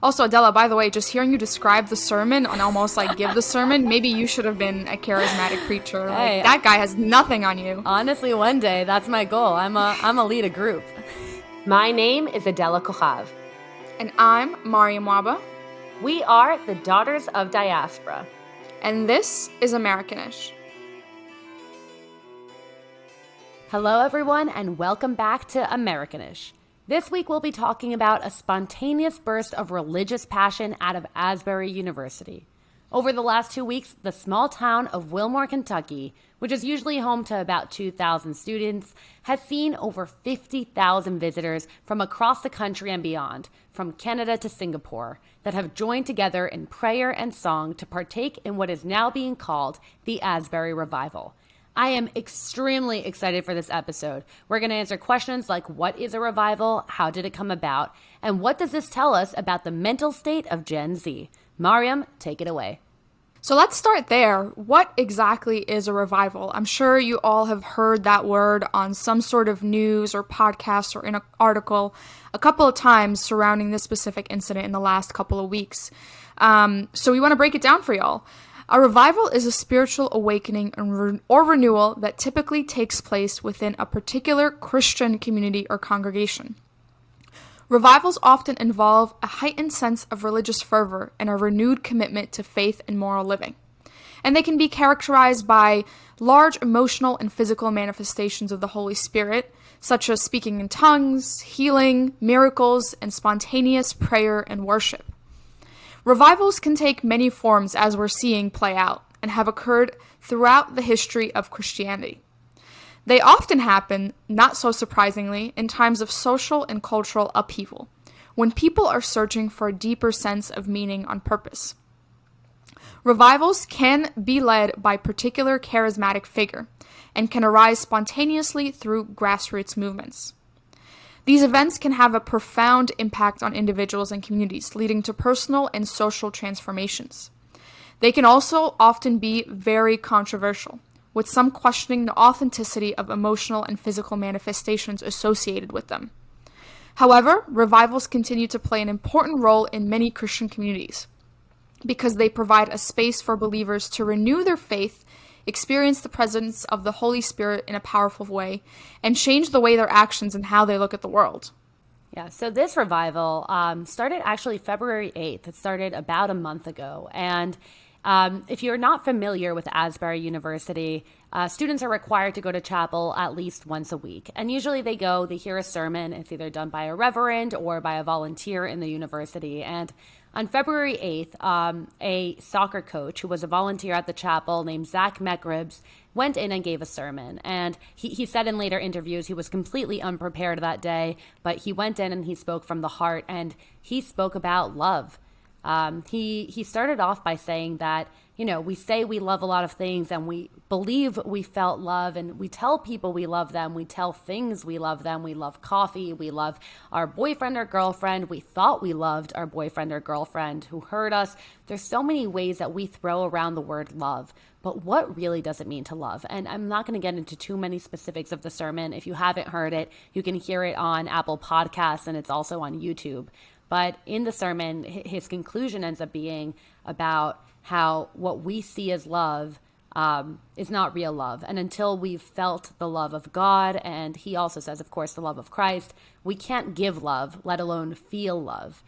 Also, Adela, by the way, just hearing you describe the sermon and almost like give the sermon, maybe you should have been a charismatic preacher. Hey, Like that guy has nothing on you. honestly, one day that's my goal. I'm a lead a group. My name is Adela Kochav. And I'm Mariam Waba. We are the Daughters of Diaspora. And this is Americanish. Hello, everyone, and welcome back to Americanish. This week, we'll be talking about a spontaneous burst of religious passion out of Asbury University. Over the last 2 weeks, the small town of Wilmore, Kentucky, which is usually home to about 2,000 students, has seen over 50,000 visitors from across the country and beyond, from Canada to Singapore, that have joined together in prayer and song to partake in what is now being called the Asbury Revival. I am extremely excited for this episode. We're going to answer questions like, what is a revival? How did it come about? And what does this tell us about the mental state of Gen Z? Mariam, take it away. So let's start there. What exactly is a revival? I'm sure you all have heard that word on some sort of news or podcast or in an article a couple of times surrounding this specific incident in the last couple of weeks. So we want to break it down for y'all. A revival is a spiritual awakening or renewal that typically takes place within a particular Christian community or congregation. Revivals often involve a heightened sense of religious fervor and a renewed commitment to faith and moral living. And they can be characterized by large emotional and physical manifestations of the Holy Spirit, such as speaking in tongues, healing, miracles, and spontaneous prayer and worship. Revivals can take many forms, as we're seeing play out, and have occurred throughout the history of Christianity. They often happen, not so surprisingly, in times of social and cultural upheaval, when people are searching for a deeper sense of meaning on purpose. Revivals can be led by a particular charismatic figure, and can arise spontaneously through grassroots movements. These events can have a profound impact on individuals and communities, leading to personal and social transformations. They can also often be very controversial, with some questioning the authenticity of emotional and physical manifestations associated with them. However, revivals continue to play an important role in many Christian communities because they provide a space for believers to renew their faith, experience the presence of the Holy Spirit in a powerful way, and change the way their actions and how they look at the world. Yeah, so this revival started actually February 8th. It started about a month ago. And if you're not familiar with Asbury University, students are required to go to chapel at least once a week. And usually they hear a sermon. It's either done by a reverend or by a volunteer in the university. And on February 8th, a soccer coach who was a volunteer at the chapel named Zach Mekribs went in and gave a sermon. And he said in later interviews he was completely unprepared that day, but he went in and he spoke from the heart, and he spoke about love. He started off by saying that, we say we love a lot of things and we believe we felt love and we tell people we love them. We tell things we love them. We love coffee. We love our boyfriend or girlfriend. We thought we loved our boyfriend or girlfriend who hurt us. There's so many ways that we throw around the word love. But what really does it mean to love? And I'm not going to get into too many specifics of the sermon. If you haven't heard it, you can hear it on Apple Podcasts, and it's also on YouTube. But in the sermon, his conclusion ends up being about how what we see as love is not real love. And until we've felt the love of God, and he also says, of course, the love of Christ, we can't give love, let alone feel love.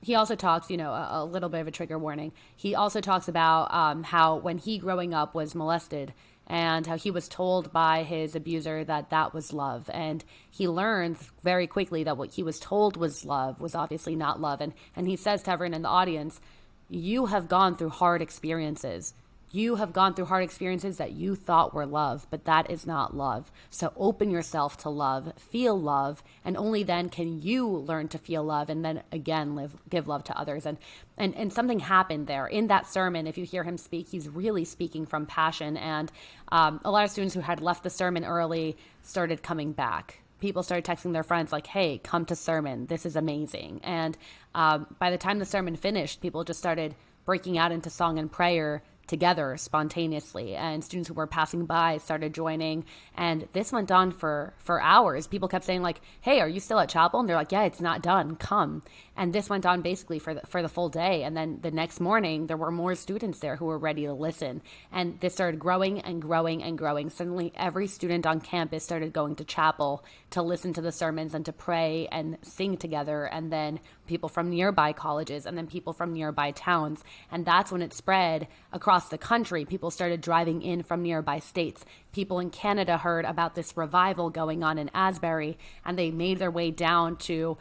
He also talks, a little bit of a trigger warning. He also talks about how when he growing up was molested, and how he was told by his abuser that that was love. And he learned very quickly that what he was told was love was obviously not love. And he says to everyone in the audience, you have gone through hard experiences. You have gone through hard experiences that you thought were love, but that is not love. So open yourself to love, feel love, and only then can you learn to feel love and then again give love to others. And something happened there. In that sermon, if you hear him speak, he's really speaking from passion. And a lot of students who had left the sermon early started coming back. People started texting their friends like, hey, come to sermon. This is amazing. And by the time the sermon finished, people just started breaking out into song and prayer together spontaneously, and students who were passing by started joining. And this went on for hours. People kept saying like, hey, are you still at chapel? And they're like, yeah, it's not done, come. And this went on basically for the full day. And then the next morning there were more students there who were ready to listen, and this started growing and growing and growing. Suddenly every student on campus started going to chapel to listen to the sermons and to pray and sing together, and then people from nearby colleges, and then people from nearby towns. And that's when it spread across the country. People started driving in from nearby states. People in Canada heard about this revival going on in Asbury, and they made their way down to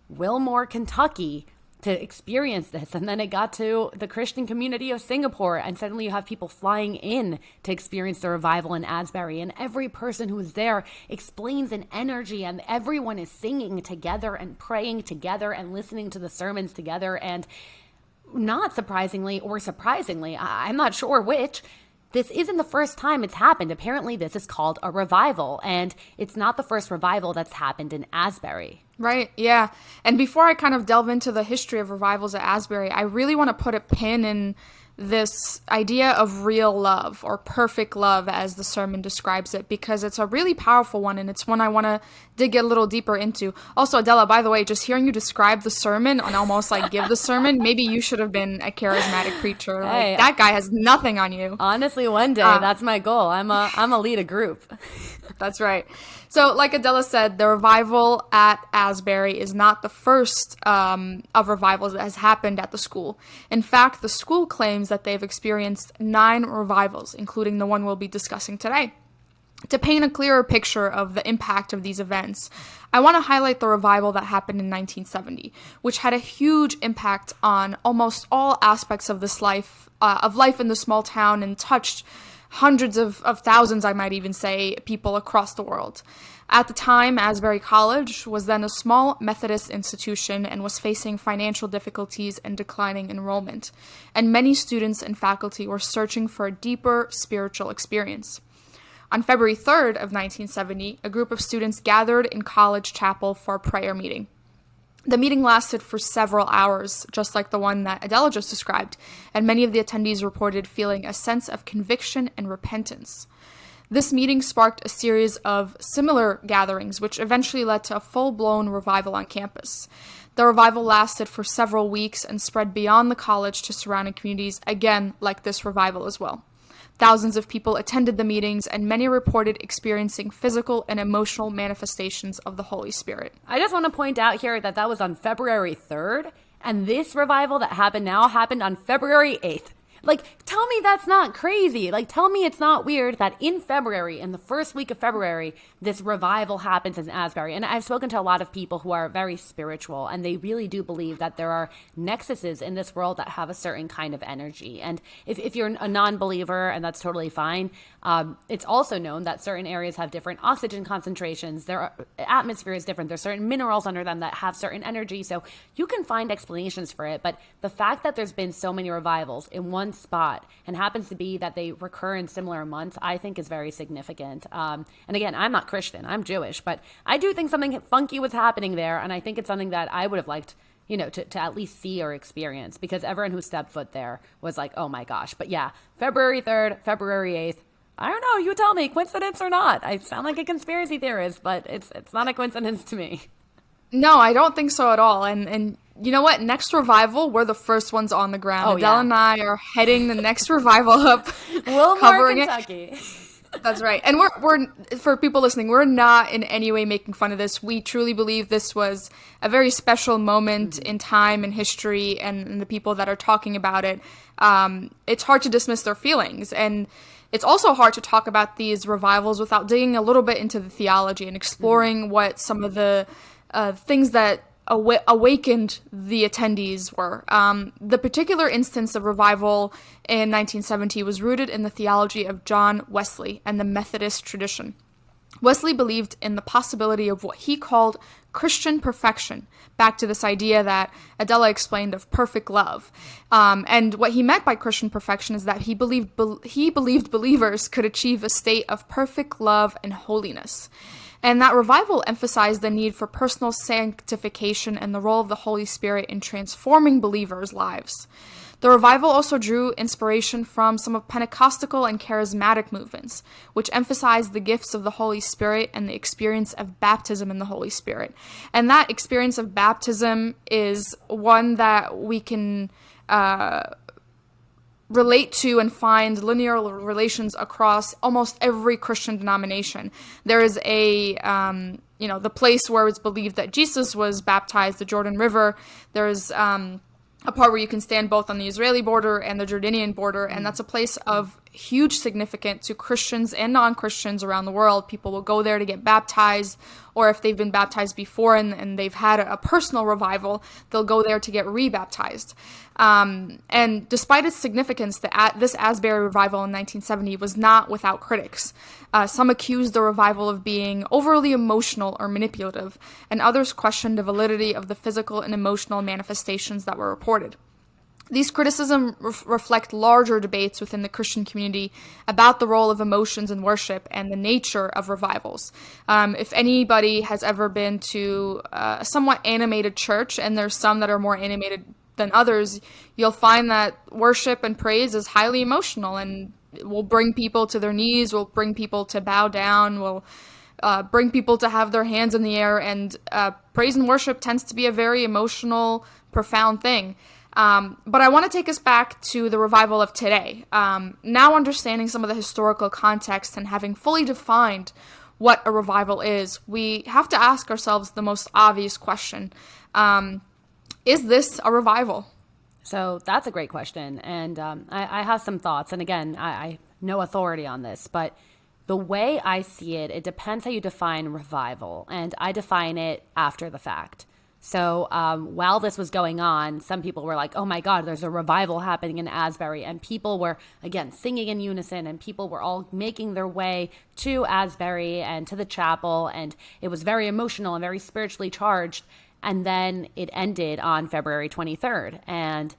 Wilmore, Kentucky to experience this. And then it got to the Christian community of Singapore, and suddenly you have people flying in to experience the revival in Asbury, and every person who is there explains an energy, and everyone is singing together and praying together and listening to the sermons together. And not surprisingly, or surprisingly, I'm not sure which, this isn't the first time it's happened. Apparently this is called a revival, and it's not the first revival that's happened in Asbury. Right, yeah. And before I kind of delve into the history of revivals at Asbury, I really want to put a pin in this idea of real love, or perfect love as the sermon describes it, because it's a really powerful one, and it's one I want to dig a little deeper into. Also, Adela, by the way, just hearing you describe the sermon and almost like give the sermon, maybe you should have been a charismatic preacher. Hey, like, that guy has nothing on you. Honestly, one day, that's my goal. I'm a lead a group. That's right. So like Adela said, the revival at Asbury is not the first of revivals that has happened at the school. In fact, the school claims that they've experienced 9 revivals, including the one we'll be discussing today. To paint a clearer picture of the impact of these events, I want to highlight the revival that happened in 1970, which had a huge impact on almost all aspects of life in the small town, and touched hundreds of thousands, I might even say, people across the world. At the time, Asbury College was then a small Methodist institution and was facing financial difficulties and declining enrollment, and many students and faculty were searching for a deeper spiritual experience. On February 3rd of 1970, a group of students gathered in College Chapel for a prayer meeting. The meeting lasted for several hours, just like the one that Adela just described, and many of the attendees reported feeling a sense of conviction and repentance. This meeting sparked a series of similar gatherings, which eventually led to a full-blown revival on campus. The revival lasted for several weeks and spread beyond the college to surrounding communities, again, like this revival as well. Thousands of people attended the meetings, and many reported experiencing physical and emotional manifestations of the Holy Spirit. I just want to point out here that was on February 3rd, and this revival that happened now happened on February 8th. Like, tell me that's not crazy. Like, tell me it's not weird that in February, in the first week of February, this revival happens in Asbury. And I've spoken to a lot of people who are very spiritual, and they really do believe that there are nexuses in this world that have a certain kind of energy. And if you're a non-believer, and that's totally fine, it's also known that certain areas have different oxygen concentrations. Their atmosphere is different. There's certain minerals under them that have certain energy. So you can find explanations for it. But the fact that there's been so many revivals in one spot, and happens to be that they recur in similar months, I think is very significant. And again, I'm not Christian, I'm Jewish, but I do think something funky was happening there, and I think it's something that I would have liked, to at least see or experience, because everyone who stepped foot there was like, oh my gosh. But yeah, February 3rd, February 8th, I don't know, you tell me, coincidence or not. I sound like a conspiracy theorist, but it's not a coincidence to me. No, I don't think so at all. And you know what? Next revival, we're the first ones on the ground. Oh, Adele and I are heading the next revival up, Wilmore, covering Kentucky. That's right. And we're for people listening, we're not in any way making fun of this. We truly believe this was a very special moment in time and history, and the people that are talking about it, it's hard to dismiss their feelings. And it's also hard to talk about these revivals without digging a little bit into the theology and exploring what some of the things that awakened the attendees were. The particular instance of revival in 1970 was rooted in the theology of John Wesley and the Methodist tradition. Wesley believed in the possibility of what he called Christian perfection, back to this idea that Adela explained of perfect love. And what he meant by Christian perfection is that he believed believers could achieve a state of perfect love and holiness. And that revival emphasized the need for personal sanctification and the role of the Holy Spirit in transforming believers' lives. The revival also drew inspiration from some of Pentecostal and charismatic movements, which emphasized the gifts of the Holy Spirit and the experience of baptism in the Holy Spirit. And that experience of baptism is one that we can relate to and find linear relations across almost every Christian denomination. There is the place where it's believed that Jesus was baptized, the Jordan River. There's a part where you can stand both on the Israeli border and the Jordanian border, and that's a place of huge significance to Christians and non-Christians around the world. People will go there to get baptized, or if they've been baptized before and they've had a personal revival, they'll go there to get re-baptized. And despite its significance, this Asbury Revival in 1970 was not without critics. Some accused the revival of being overly emotional or manipulative, and others questioned the validity of the physical and emotional manifestations that were reported. These criticisms reflect larger debates within the Christian community about the role of emotions in worship and the nature of revivals. If anybody has ever been to a somewhat animated church, and there's some that are more animated than others, you'll find that worship and praise is highly emotional and will bring people to their knees, will bring people to bow down, will bring people to have their hands in the air, and praise and worship tends to be a very emotional, profound thing. But I want to take us back to the revival of today. Now understanding some of the historical context and having fully defined what a revival is, we have to ask ourselves the most obvious question. Is this a revival? So that's a great question. And I have some thoughts. And again, I no authority on this, but the way I see it, it depends how you define revival. And I define it after the fact. So while this was going on, some people were like, oh my God, there's a revival happening in Asbury. And people were, again, singing in unison, and people were all making their way to Asbury and to the chapel. And it was very emotional and very spiritually charged. And then it ended on February 23rd. And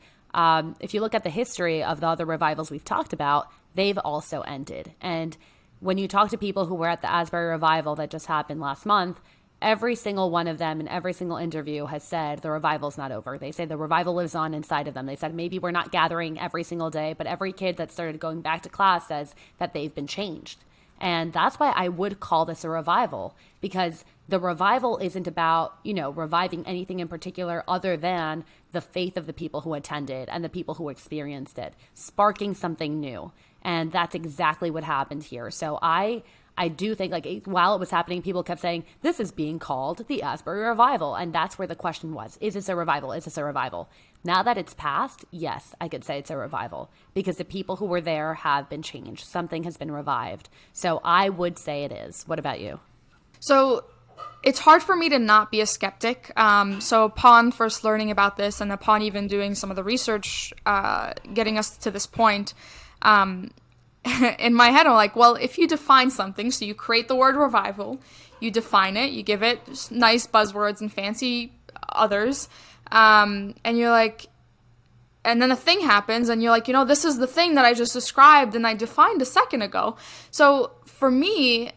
if you look at the history of the other revivals we've talked about, they've also ended. And when you talk to people who were at the Asbury Revival that just happened last month, every single one of them in every single interview has said the revival's not over. They say the revival lives on inside of them. They said maybe we're not gathering every single day, but every kid that started going back to class says that they've been changed. And that's why I would call this a revival, because the revival isn't about, reviving anything in particular other than the faith of the people who attended and the people who experienced it, sparking something new. And that's exactly what happened here. So I do think, while it was happening, people kept saying, this is being called the Asbury Revival. And that's where the question was, is this a revival? Is this a revival? Now that it's passed, yes, I could say it's a revival, because the people who were there have been changed. Something has been revived. So I would say it is. What about you? So it's hard for me to not be a skeptic. So upon first learning about this, and upon even doing some of the research, getting us to this point, in my head, I'm like, well, if you define something, so you create the word revival, you define it, you give it nice buzzwords and fancy others, and you're like, and then a thing happens, and you're like, this is the thing that I just described and I defined a second ago. So for me,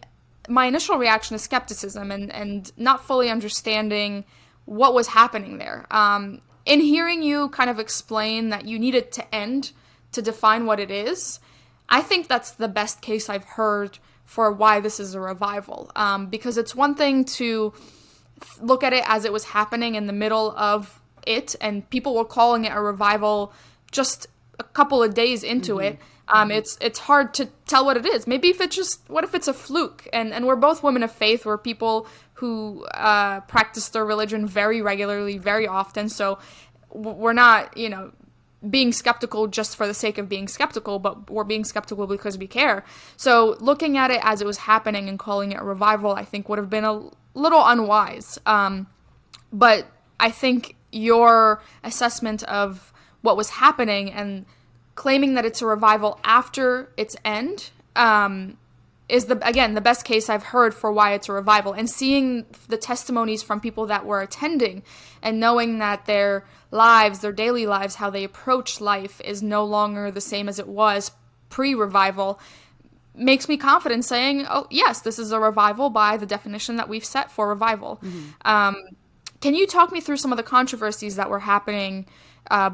my initial reaction is skepticism and not fully understanding what was happening there. In hearing you kind of explain that you need it to end to define what it is, I think that's the best case I've heard for why this is a revival. Because it's one thing to look at it as it was happening in the middle of it, and people were calling it a revival just a couple of days into it. It's hard to tell what it is. Maybe what if it's a fluke? And we're both women of faith. We're people who practice their religion very regularly, very often. So we're not, being skeptical just for the sake of being skeptical, but we're being skeptical because we care. So looking at it as it was happening and calling it a revival, I think would have been a little unwise. But I think your assessment of what was happening and claiming that it's a revival after its end is the best case I've heard for why it's a revival. And seeing the testimonies from people that were attending and knowing that their lives, their daily lives, how they approach life is no longer the same as it was pre-revival, makes me confident saying, oh, yes, this is a revival by the definition that we've set for revival. Can you talk me through some of the controversies that were happening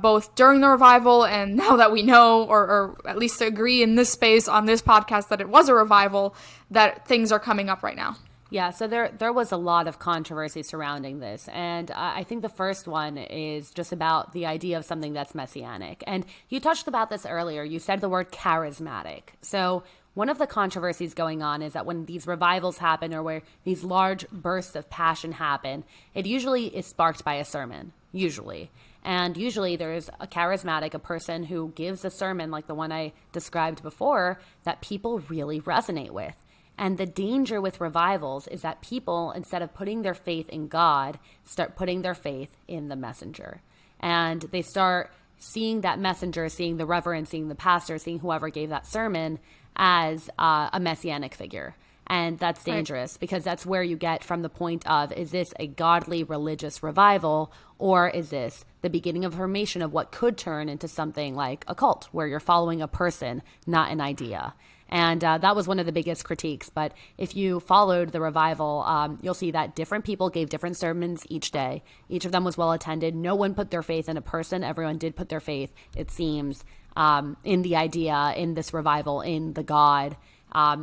both during the revival and now that we know, or at least agree in this space on this podcast that it was a revival, that things are coming up right now? Yeah, so there was a lot of controversy surrounding this. And I think the first one is just about the idea of something that's messianic. And you touched about this earlier. You said the word charismatic. So one of the controversies going on is that when these revivals happen or where these large bursts of passion happen, it usually is sparked by a sermon, usually. And usually there's a charismatic, a person who gives a sermon like the one I described before that people really resonate with. And the danger with revivals is that people, instead of putting their faith in God, start putting their faith in the messenger. And they start seeing that messenger, seeing the reverend, seeing the pastor, seeing whoever gave that sermon as a messianic figure. And that's dangerous because that's where you get from the point of, is this a godly religious revival, or is this the beginning of formation of what could turn into something like a cult where you're following a person, not an idea? And that was one of the biggest critiques. But if you followed the revival, you'll see that different people gave different sermons each day. Each of them was well attended. No one put their faith in a person. Everyone did put their faith, it seems, in the idea, in this revival, in the God,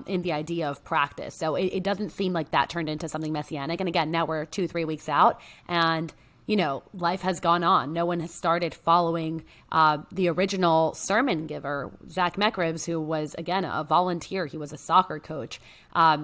in the idea of practice. So it doesn't seem like that turned into something messianic. And again, now we're 2-3 weeks out, and life has gone on. No one has started following the original sermon giver, Zach Mekribs, who was, again, a volunteer. He was a soccer coach.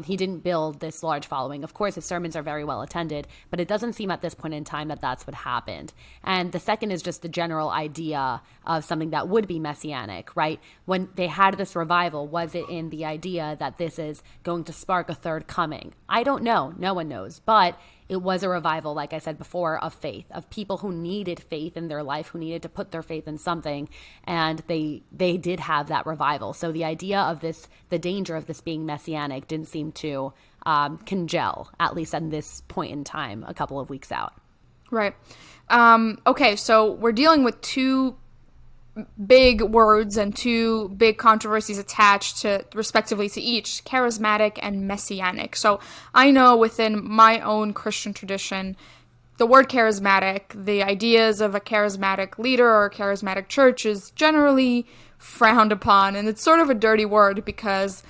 He didn't build this large following. Of course, his sermons are very well attended, but it doesn't seem at this point in time that that's what happened. And the second is just the general idea of something that would be messianic, right? When they had this revival, was it in the idea that this is going to spark a third coming? I don't know. No one knows. But it was a revival, like I said before, of faith, of people who needed faith in their life, who needed to put their faith in something, and they did have that revival. So the idea of this, the danger of this being messianic, didn't seem to congeal, at least at this point in time, a couple of weeks out. Right. Okay, so we're dealing with two big words and two big controversies attached to, respectively, to each, charismatic and messianic. So I know within my own Christian tradition, the word charismatic, the ideas of a charismatic leader or a charismatic church is generally frowned upon, and it's sort of a dirty word because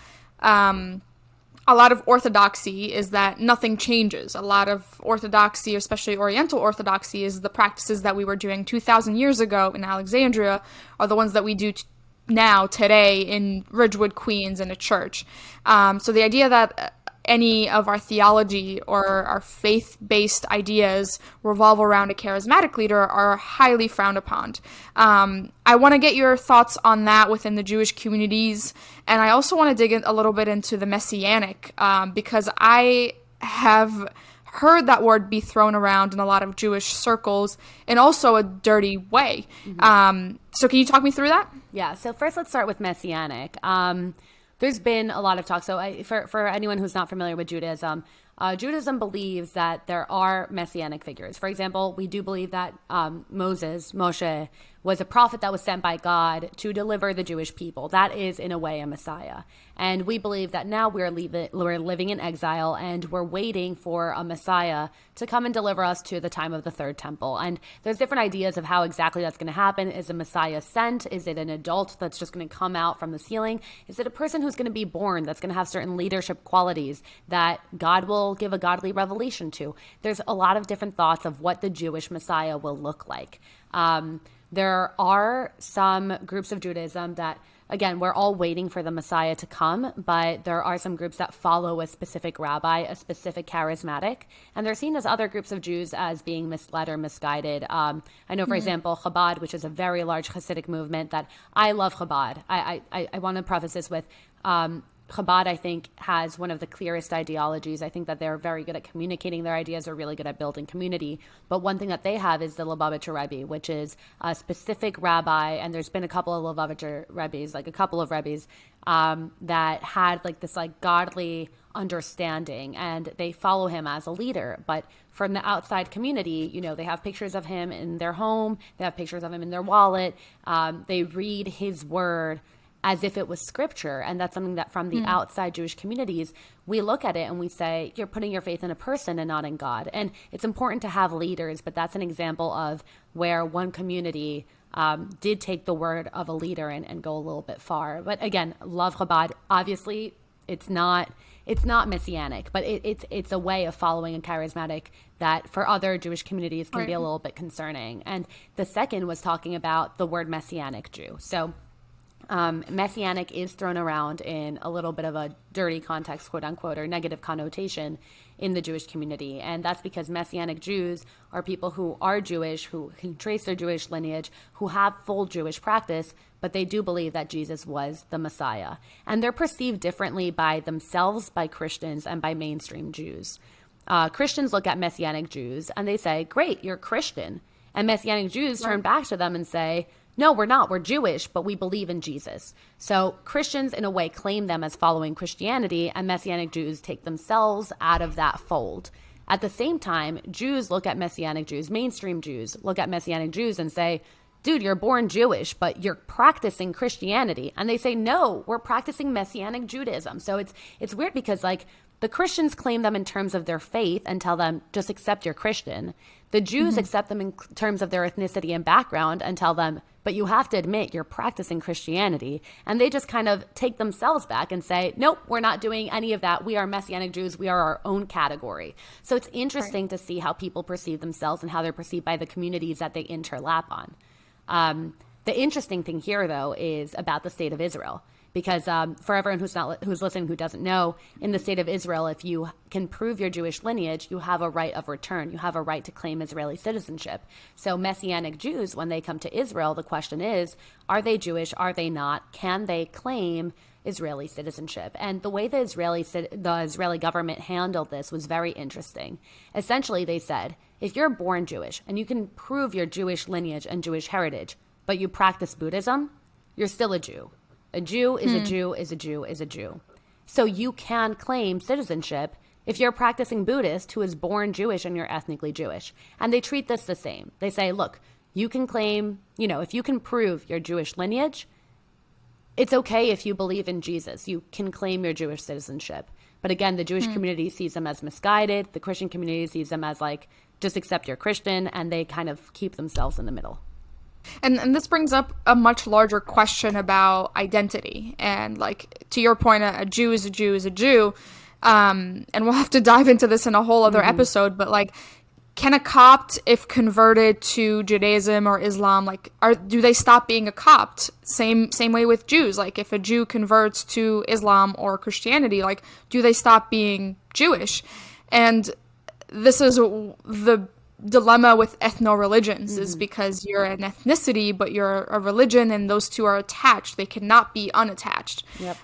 a lot of orthodoxy is that nothing changes. A lot of orthodoxy, especially Oriental orthodoxy, is the practices that we were doing 2,000 years ago in Alexandria are the ones that we do now, today, in Ridgewood, Queens, in a church. So the idea that any of our theology or our faith-based ideas revolve around a charismatic leader are highly frowned upon. I want to get your thoughts on that within the Jewish communities, and I also want to dig in a little bit into the messianic, because I have heard that word be thrown around in a lot of Jewish circles in also a dirty way. So can you talk me through that? Yeah, so first let's start with messianic. There's been a lot of talk. So for anyone who's not familiar with Judaism, Judaism believes that there are messianic figures. For example, we do believe that Moshe, was a prophet that was sent by God to deliver the Jewish people. That is, in a way, a Messiah. And we believe that now we're living in exile, and we're waiting for a Messiah to come and deliver us to the time of the third temple. And there's different ideas of how exactly that's going to happen. Is a Messiah sent? Is it an adult that's just going to come out from the ceiling? Is it a person who's going to be born that's going to have certain leadership qualities that God will give a godly revelation to? There's a lot of different thoughts of what the Jewish Messiah will look like. There are some groups of Judaism that, again, we're all waiting for the Messiah to come, but there are some groups that follow a specific rabbi, a specific charismatic, and they're seen as other groups of Jews as being misled or misguided. I know, for example, Chabad, which is a very large Hasidic movement that I love Chabad. I want to preface this with Chabad, I think, has one of the clearest ideologies. I think that they're very good at communicating their ideas, are really good at building community. But one thing that they have is the Lubavitcher Rebbe, which is a specific rabbi, and there's been a couple of Lubavitcher Rebbes, like a couple of Rebbes, that had like this like godly understanding, and they follow him as a leader. But from the outside community, you know, they have pictures of him in their home, they have pictures of him in their wallet, they read his word as if it was scripture. And that's something that from the outside Jewish communities, we look at it and we say, you're putting your faith in a person and not in God. And it's important to have leaders, but that's an example of where one community did take the word of a leader and go a little bit far. But again, love Chabad. Obviously, it's not messianic, but it's a way of following a charismatic that for other Jewish communities can be a little bit concerning. And the second was talking about the word messianic Jew. So messianic is thrown around in a little bit of a dirty context, quote unquote, or negative connotation in the Jewish community. And that's because Messianic Jews are people who are Jewish, who can trace their Jewish lineage, who have full Jewish practice, but they do believe that Jesus was the Messiah. And they're perceived differently by themselves, by Christians, and by mainstream Jews. Christians look at Messianic Jews and they say, great, you're Christian. And Messianic Jews turn back to them and say, no, we're not. We're Jewish, but we believe in Jesus. So Christians, in a way, claim them as following Christianity, and Messianic Jews take themselves out of that fold. At the same time, Jews look at Messianic Jews, mainstream Jews look at Messianic Jews and say, dude, you're born Jewish, but you're practicing Christianity. And they say, no, we're practicing Messianic Judaism. So it's weird because like the Christians claim them in terms of their faith and tell them, just accept you're Christian. The Jews accept them in terms of their ethnicity and background and tell them, but you have to admit you're practicing Christianity. And they just kind of take themselves back and say, nope, we're not doing any of that. We are Messianic Jews. We are our own category. So it's interesting to see how people perceive themselves and how they're perceived by the communities that they interlap on. The interesting thing here, though, is about the state of Israel. Because for everyone who's listening who doesn't know, in the state of Israel, if you can prove your Jewish lineage, you have a right of return. You have a right to claim Israeli citizenship. So Messianic Jews, when they come to Israel, the question is, are they Jewish? Are they not? Can they claim Israeli citizenship? And the way the Israeli government handled this was very interesting. Essentially, they said, if you're born Jewish and you can prove your Jewish lineage and Jewish heritage, but you practice Buddhism, you're still a Jew. A Jew is a Jew is a Jew is a Jew. So you can claim citizenship if you're a practicing Buddhist who is born Jewish and you're ethnically Jewish. And they treat this the same. They say, look, you can claim, if you can prove your Jewish lineage, it's okay if you believe in Jesus. You can claim your Jewish citizenship. But again, the Jewish community sees them as misguided. The Christian community sees them as like, just accept you're Christian, and they kind of keep themselves in the middle. And this brings up a much larger question about identity. And like, to your point, a Jew is a Jew is a Jew. And we'll have to dive into this in a whole other episode. But like, can a Copt, if converted to Judaism or Islam, like, do they stop being a Copt? Same way with Jews. Like, if a Jew converts to Islam or Christianity, like, do they stop being Jewish? And this is the dilemma with ethno-religions is because you're an ethnicity, but you're a religion, and those two are attached. They cannot be unattached. Yep.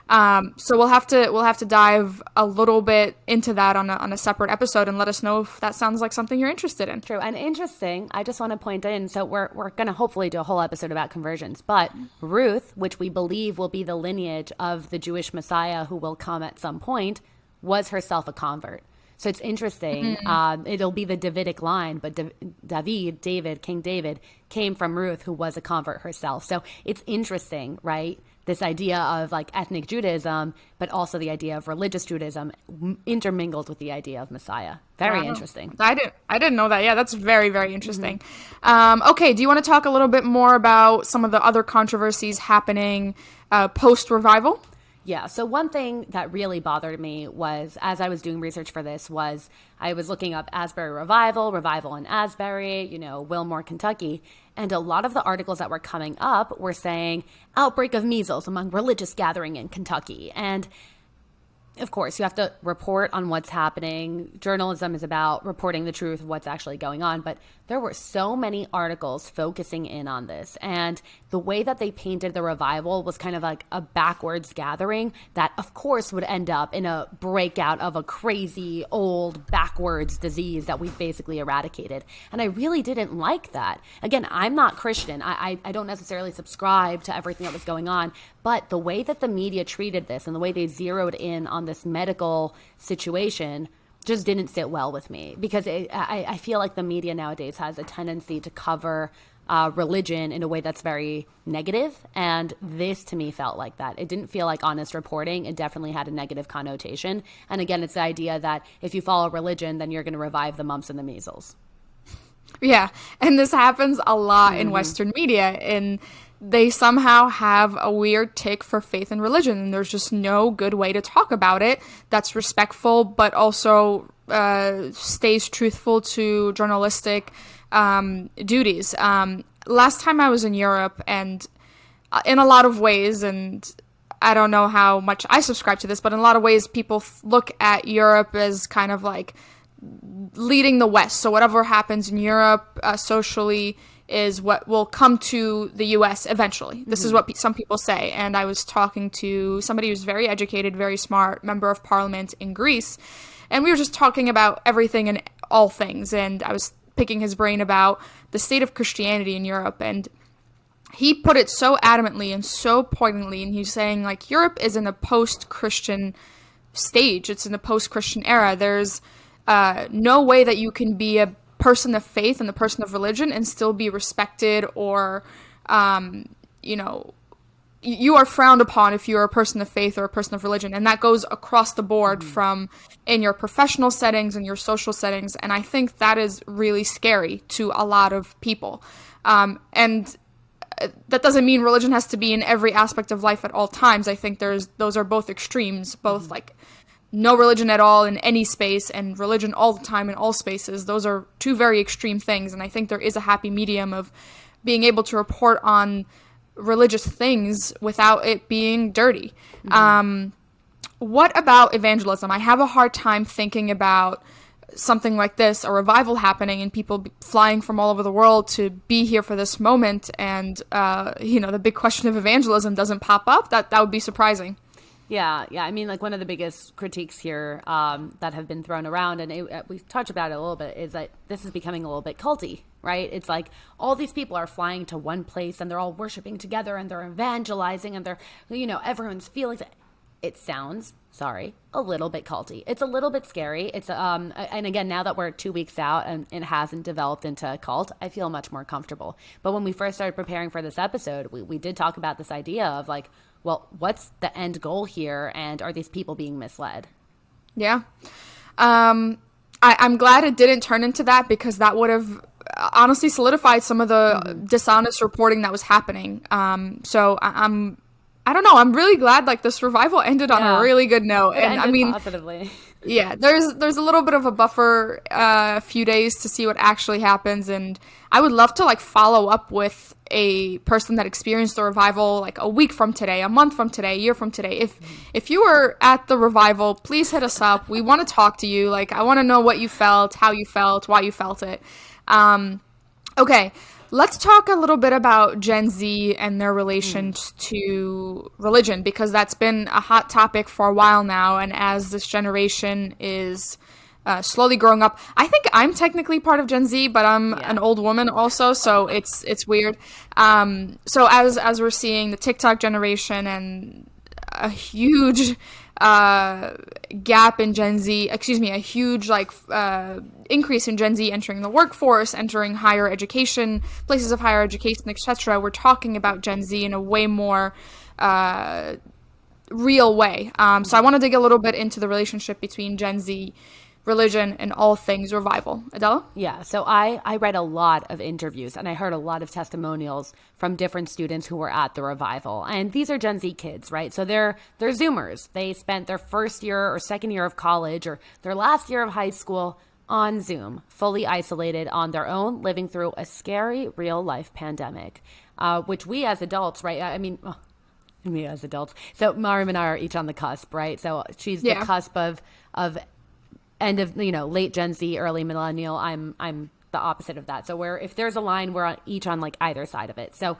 So we'll have to dive a little bit into that on a separate episode, and let us know if that sounds like something you're interested in. True. And interesting, I just want to point in, so we're going to hopefully do a whole episode about conversions, but Ruth, which we believe will be the lineage of the Jewish Messiah who will come at some point, was herself a convert. So it's interesting. It'll be the Davidic line, but King David, came from Ruth, who was a convert herself. So it's interesting, right? This idea of like ethnic Judaism, but also the idea of religious Judaism intermingled with the idea of Messiah. Very interesting. I didn't know that. Yeah, that's very, very interesting. Okay, do you want to talk a little bit more about some of the other controversies happening post-revival? Yeah. So one thing that really bothered me was, as I was doing research for this, was I was looking up Asbury Revival in Asbury, Wilmore, Kentucky. And a lot of the articles that were coming up were saying outbreak of measles among religious gathering in Kentucky. And of course, you have to report on what's happening. Journalism is about reporting the truth of what's actually going on. But there were so many articles focusing in on this. And the way that they painted the revival was kind of like a backwards gathering that, of course, would end up in a breakout of a crazy old backwards disease that we've basically eradicated. And I really didn't like that. Again, I'm not Christian. I don't necessarily subscribe to everything that was going on. But the way that the media treated this and the way they zeroed in on this medical situation just didn't sit well with me, because I feel like the media nowadays has a tendency to cover religion in a way that's very negative. And this to me felt like that. It didn't feel like honest reporting. It definitely had a negative connotation. And again, it's the idea that if you follow religion, then you're going to revive the mumps and the measles. Yeah, and this happens a lot in Western media, and they somehow have a weird tick for faith and religion, and there's just no good way to talk about it that's respectful, but also stays truthful to journalistic duties. Last time I was in Europe, and in a lot of ways, and I don't know how much I subscribe to this, but in a lot of ways, people look at Europe as kind of like leading the West. So whatever happens in Europe socially is what will come to the U.S. eventually. This is what some people say. And I was talking to somebody who's very educated, very smart, member of parliament in Greece. And we were just talking about everything and all things. And I was picking his brain about the state of Christianity in Europe. And he put it so adamantly and so poignantly. And he's saying, like, Europe is in a post-Christian stage. It's in a post-Christian era. There's no way that you can be a person of faith and a person of religion and still be respected, or, you are frowned upon if you're a person of faith or a person of religion. And that goes across the board from in your professional settings and your social settings. And I think that is really scary to a lot of people. And that doesn't mean religion has to be in every aspect of life at all times. I think those are both extremes, both like no religion at all in any space and religion all the time in all spaces. Those are two very extreme things. And I think there is a happy medium of being able to report on religious things without it being dirty. What about evangelism? I have a hard time thinking about something like this, a revival happening and people flying from all over the world to be here for this moment. And, the big question of evangelism doesn't pop up. That would be surprising. Yeah. I mean, like, one of the biggest critiques here that have been thrown around, and we've talked about it a little bit, is that this is becoming a little bit culty, right? It's like all these people are flying to one place and they're all worshiping together and they're evangelizing and they're, everyone's feeling. It sounds, a little bit culty. It's a little bit scary. It's and again, now that we're 2 weeks out and it hasn't developed into a cult, I feel much more comfortable. But when we first started preparing for this episode, we did talk about this idea of like, well, what's the end goal here? And are these people being misled? Yeah. I'm glad it didn't turn into that, because that would have honestly solidified some of the dishonest reporting that was happening. So I don't know. I'm really glad like this revival ended on a really good note. And I mean, positively. Yeah, there's a little bit of a buffer, a few days to see what actually happens, and I would love to like follow up with a person that experienced the revival like a week from today, a month from today, a year from today. If you were at the revival, please hit us up. We want to talk to you. Like, I want to know what you felt, how you felt, why you felt it. Okay. Let's talk a little bit about Gen Z and their relations to religion, because that's been a hot topic for a while now. And as this generation is slowly growing up, I think I'm technically part of Gen Z, but I'm an old woman also, so it's weird. So as we're seeing the TikTok generation and a huge gap in Gen Z, a huge increase in Gen Z entering the workforce, entering higher education, places of higher education, etc. We're talking about Gen Z in a way more real way. So I want to dig a little bit into the relationship between Gen Z, religion, and all things revival. Adela? Yeah, so I read a lot of interviews and I heard a lot of testimonials from different students who were at the revival. And these are Gen Z kids, right? So they're Zoomers. They spent their first year or second year of college or their last year of high school on Zoom, fully isolated on their own, living through a scary real-life pandemic, which we as adults, right? I mean, me as adults. So Mariam and I are each on the cusp, right? So she's the cusp of end of, late Gen Z, early millennial. I'm the opposite of that. So if there's a line, we're each on like either side of it. So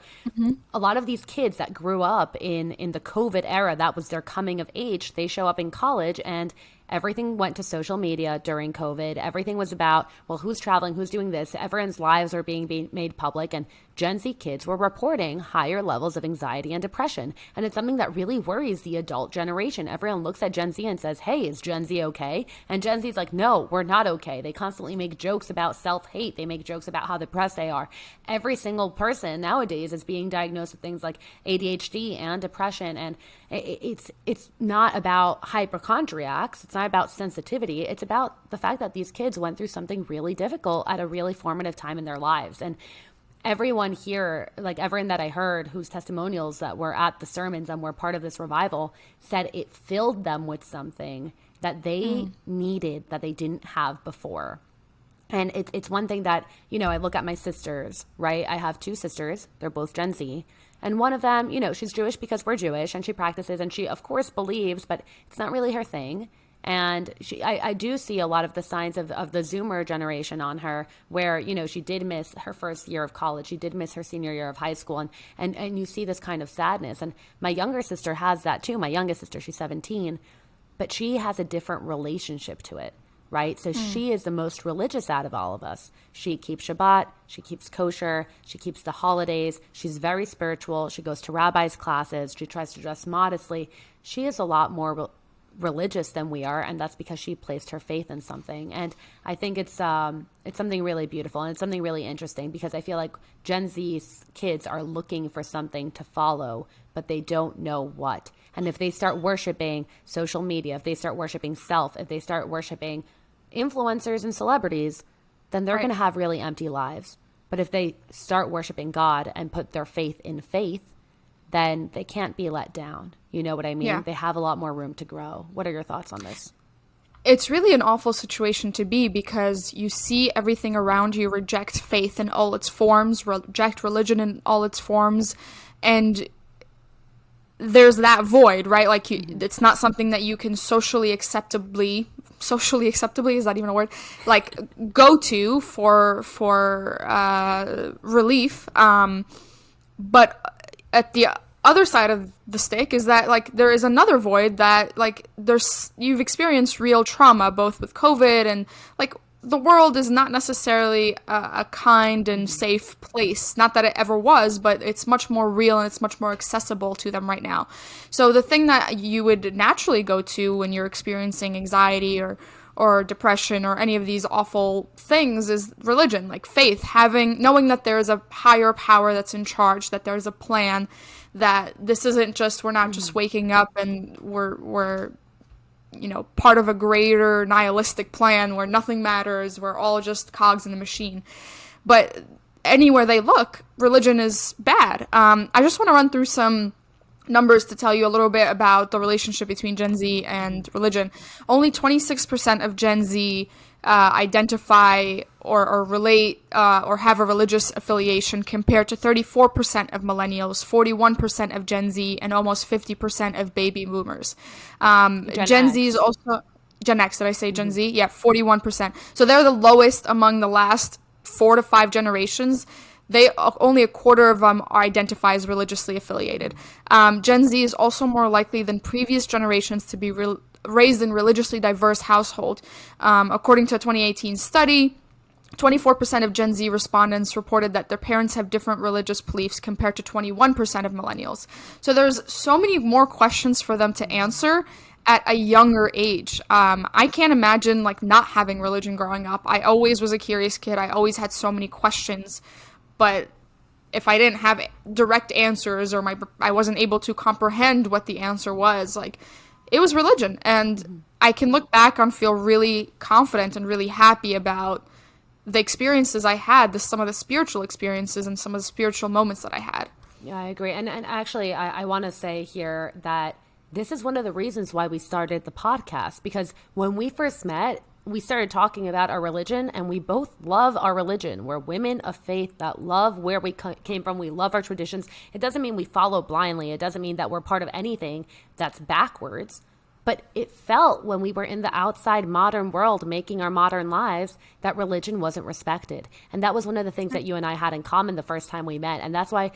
a lot of these kids that grew up in the COVID era, that was their coming of age. They show up in college and everything went to social media during COVID. Everything was about, well, who's traveling, who's doing this. Everyone's lives are being made public, and Gen Z kids were reporting higher levels of anxiety and depression. And it's something that really worries the adult generation. Everyone looks at Gen Z and says, hey, is Gen Z okay? And Gen Z's like, no, we're not okay. They constantly make jokes about self-hate. They make jokes about how depressed they are. Every single person nowadays is being diagnosed with things like ADHD and depression. And it's not about hypochondriacs. It's not about sensitivity. It's about the fact that these kids went through something really difficult at a really formative time in their lives. And everyone here, like everyone that I heard whose testimonials that were at the sermons and were part of this revival, said it filled them with something that they needed that they didn't have before. And it's one thing that, you know, I look at my sisters, right? I have two sisters. They're both Gen Z. And one of them, you know, she's Jewish because we're Jewish, and she practices, and she, of course, believes, but it's not really her thing. And I do see a lot of the signs of the Zoomer generation on her, where, you know, she did miss her first year of college. She did miss her senior year of high school. And you see this kind of sadness. And my younger sister has that too. My youngest sister, she's 17, but she has a different relationship to it, right? So she is the most religious out of all of us. She keeps Shabbat, she keeps kosher, she keeps the holidays. She's very spiritual. She goes to rabbis' classes. She tries to dress modestly. She is a lot more religious than we are, and that's because she placed her faith in something. And I think it's something really beautiful, and it's something really interesting, because I feel like Gen Z's kids are looking for something to follow, but they don't know what. And if they start worshiping social media, if they start worshiping self, if they start worshiping influencers and celebrities, then they're going to have really empty lives. But if they start worshiping God and put their faith in faith, then they can't be let down. You know what I mean? Yeah. They have a lot more room to grow. What are your thoughts on this? It's really an awful situation to be, because you see everything around you reject faith in all its forms, reject religion in all its forms, and there's that void, right? Like, it's not something that you can socially acceptably, is that even a word? Like, go to for relief. But at the other side of the stick is that, like, there is another void that, like, you've experienced real trauma, both with COVID, and, like, the world is not necessarily a kind and safe place. Not that it ever was, but it's much more real and it's much more accessible to them right now. So the thing that you would naturally go to when you're experiencing anxiety or depression or any of these awful things is religion, like faith, knowing that there is a higher power that's in charge, that there's a plan, that this isn't just, we're not just waking up and we're you know, part of a greater nihilistic plan where nothing matters, we're all just cogs in the machine. But anywhere they look, religion is bad. I just want to run through some numbers to tell you a little bit about the relationship between Gen Z and religion. Only 26% of Gen Z identify or relate or have a religious affiliation, compared to 34% of millennials, 41% of Gen Z, and almost 50% of baby boomers. Gen Z is also Gen X. Did I say Gen Z? Yeah, 41%. So they're the lowest among the last 4 to 5 generations. Only a quarter of them identify as religiously affiliated. Gen Z is also more likely than previous generations to be raised in religiously diverse household. According to a 2018 study, 24% of Gen Z respondents reported that their parents have different religious beliefs, compared to 21% of millennials. So there's so many more questions for them to answer at a younger age. I can't imagine, like, not having religion growing up. I always was a curious kid. I always had so many questions. But if I didn't have direct answers, or I wasn't able to comprehend what the answer was, like, it was religion. And I can look back and feel really confident and really happy about the experiences I had, some of the spiritual experiences and some of the spiritual moments that I had. Yeah, I agree. And actually, I want to say here that this is one of the reasons why we started the podcast, because when we first met, we started talking about our religion, and we both love our religion. We're women of faith that love where we came from. We love our traditions. It doesn't mean we follow blindly. It doesn't mean that we're part of anything that's backwards. But it felt, when we were in the outside modern world making our modern lives, that religion wasn't respected. And that was one of the things that you and I had in common the first time we met. And that's why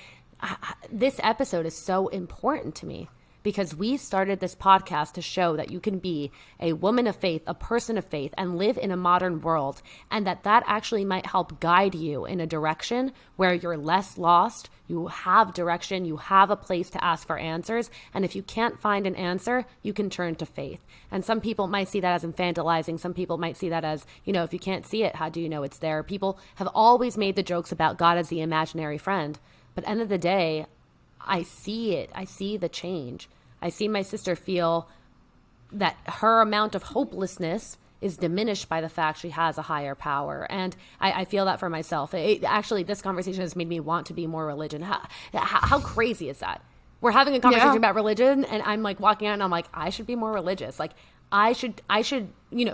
this episode is so important to me, because we started this podcast to show that you can be a woman of faith, a person of faith, and live in a modern world, and that actually might help guide you in a direction where you're less lost. You have direction, you have a place to ask for answers, and if you can't find an answer, you can turn to faith. And some people might see that as infantilizing. Some people might see that as, if you can't see it, how do you know it's there? People have always made the jokes about God as the imaginary friend. But end of the day, I see it. I see the change. I see my sister feel that her amount of hopelessness is diminished by the fact she has a higher power. And I feel that for myself. Actually, this conversation has made me want to be more religion. How crazy is that? We're having a conversation about religion, and I'm like walking out and I'm like, I should be more religious. Like I should,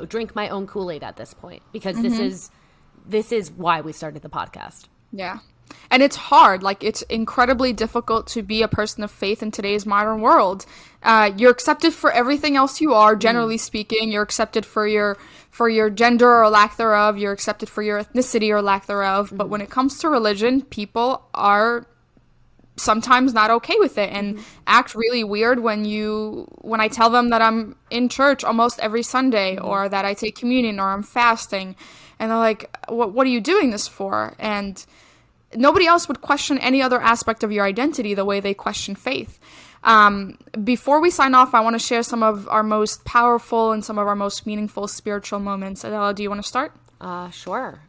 drink my own Kool-Aid at this point, because this is why we started the podcast. Yeah. And it's hard. Like, it's incredibly difficult to be a person of faith in today's modern world. You're accepted for everything else you are, generally speaking. You're accepted for your gender or lack thereof. You're accepted for your ethnicity or lack thereof. But when it comes to religion, people are sometimes not okay with it and act really weird when I tell them that I'm in church almost every Sunday, or that I take communion, or I'm fasting. And they're like, what are you doing this for? And nobody else would question any other aspect of your identity the way they question faith. Before we sign off, I want to share some of our most powerful and some of our most meaningful spiritual moments. Adela, do you want to start? Sure.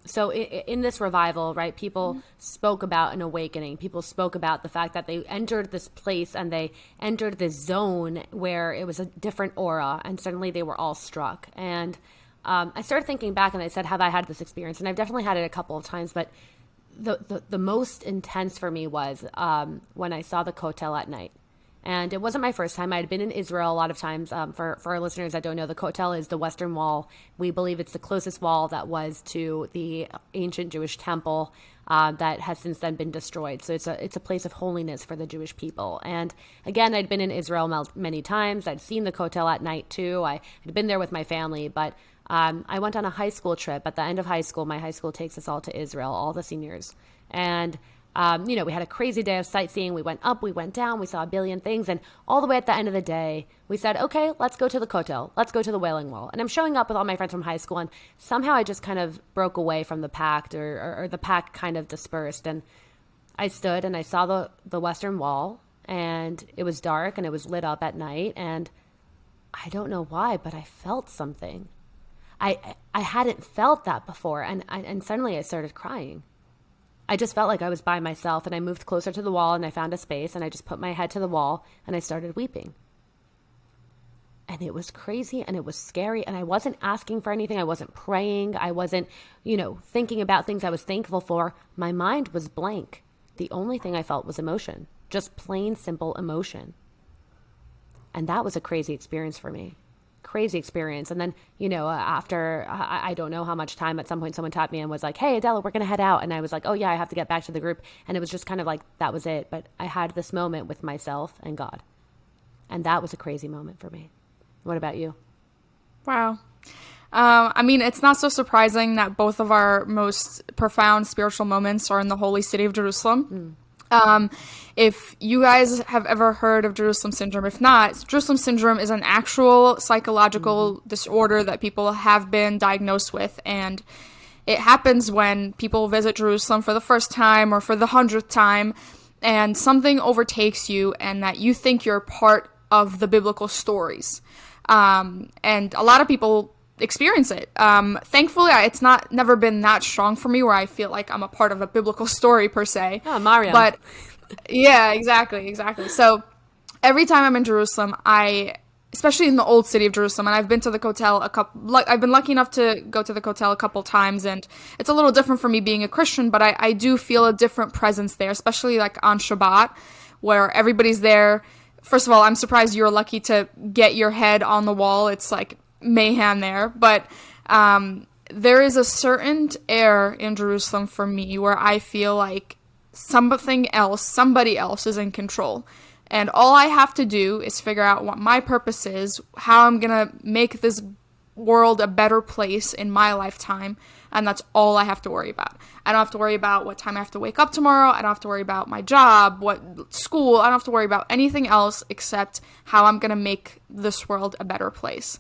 So in this revival, right, people spoke about an awakening. People spoke about the fact that they entered this place and they entered this zone where it was a different aura, and suddenly they were all struck. And I started thinking back, and I said, have I had this experience? And I've definitely had it a couple of times, but the most intense for me was when I saw the Kotel at night. And it wasn't my first time. I had been in Israel a lot of times. For our listeners that don't know, the Kotel is the Western Wall. We believe it's the closest wall that was to the ancient Jewish temple that has since then been destroyed. So it's a place of holiness for the Jewish people. And again, I'd been in Israel many times. I'd seen the Kotel at night too. I had been there with my family, but I went on a high school trip. At the end of high school, my high school takes us all to Israel, all the seniors. And we had a crazy day of sightseeing. We went up, we went down, we saw a billion things. And all the way at the end of the day, we said, okay, let's go to the Kotel. Let's go to the Wailing Wall. And I'm showing up with all my friends from high school. And somehow I just kind of broke away from the pack, or the pack kind of dispersed. And I stood and I saw the Western Wall, and it was dark and it was lit up at night. And I don't know why, but I felt something. I hadn't felt that before. And suddenly I started crying. I just felt like I was by myself, and I moved closer to the wall, and I found a space, and I just put my head to the wall, and I started weeping. And it was crazy, and it was scary, and I wasn't asking for anything. I wasn't praying. I wasn't, thinking about things I was thankful for. My mind was blank. The only thing I felt was emotion, just plain, simple emotion. And that was a crazy experience for me. Crazy experience. And then, after, I don't know how much time, at some point someone tapped me and was like, hey, Adela, we're going to head out. And I was like, oh yeah, I have to get back to the group. And it was just kind of like, that was it. But I had this moment with myself and God. And that was a crazy moment for me. What about you? Wow. It's not so surprising that both of our most profound spiritual moments are in the holy city of Jerusalem. If you guys have ever heard of Jerusalem syndrome, if not, Jerusalem syndrome is an actual psychological disorder that people have been diagnosed with. And it happens when people visit Jerusalem for the first time or for the 100th time, and something overtakes you and that you think you're part of the biblical stories. And a lot of people experience it. Thankfully, it's never been that strong for me where I feel like I'm a part of a biblical story per se. Oh, Mariam. But yeah, exactly. So every time I'm in Jerusalem, especially in the old city of Jerusalem, and I've been to the Kotel I've been lucky enough to go to the Kotel a couple times, and it's a little different for me being a Christian, but I do feel a different presence there, especially like on Shabbat, where everybody's there. First of all, I'm surprised you're lucky to get your head on the wall. It's like mayhem there, but there is a certain air in Jerusalem for me where I feel like somebody else is in control, and all I have to do is figure out what my purpose is, how I'm gonna make this world a better place in my lifetime, And that's all I have to worry about. I don't have to worry about what time I have to wake up tomorrow. I don't have to worry about my job, what school. I don't have to worry about anything else except how I'm going to make this world a better place.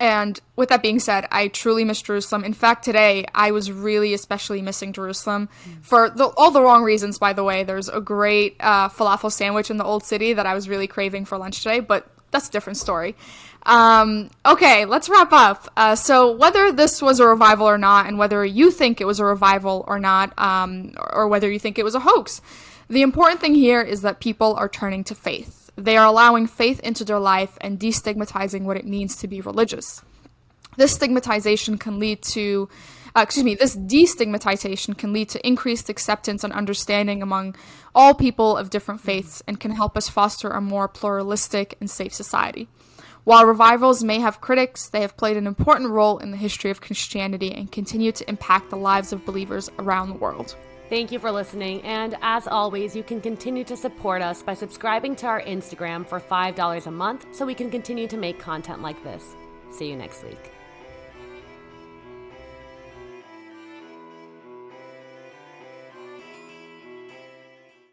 And with that being said, I truly miss Jerusalem. In fact, today, I was really especially missing Jerusalem for all the wrong reasons, by the way. There's a great falafel sandwich in the Old City that I was really craving for lunch today, but that's a different story. Okay, let's wrap up. So whether this was a revival or not, and whether you think it was a revival or not, or whether you think it was a hoax, the important thing here is that people are turning to faith. They are allowing faith into their life and destigmatizing what it means to be religious. This destigmatization can lead to increased acceptance and understanding among all people of different faiths and can help us foster a more pluralistic and safe society. While revivals may have critics, they have played an important role in the history of Christianity and continue to impact the lives of believers around the world. Thank you for listening, and as always, you can continue to support us by subscribing to our Instagram for $5 a month so we can continue to make content like this. See you next week.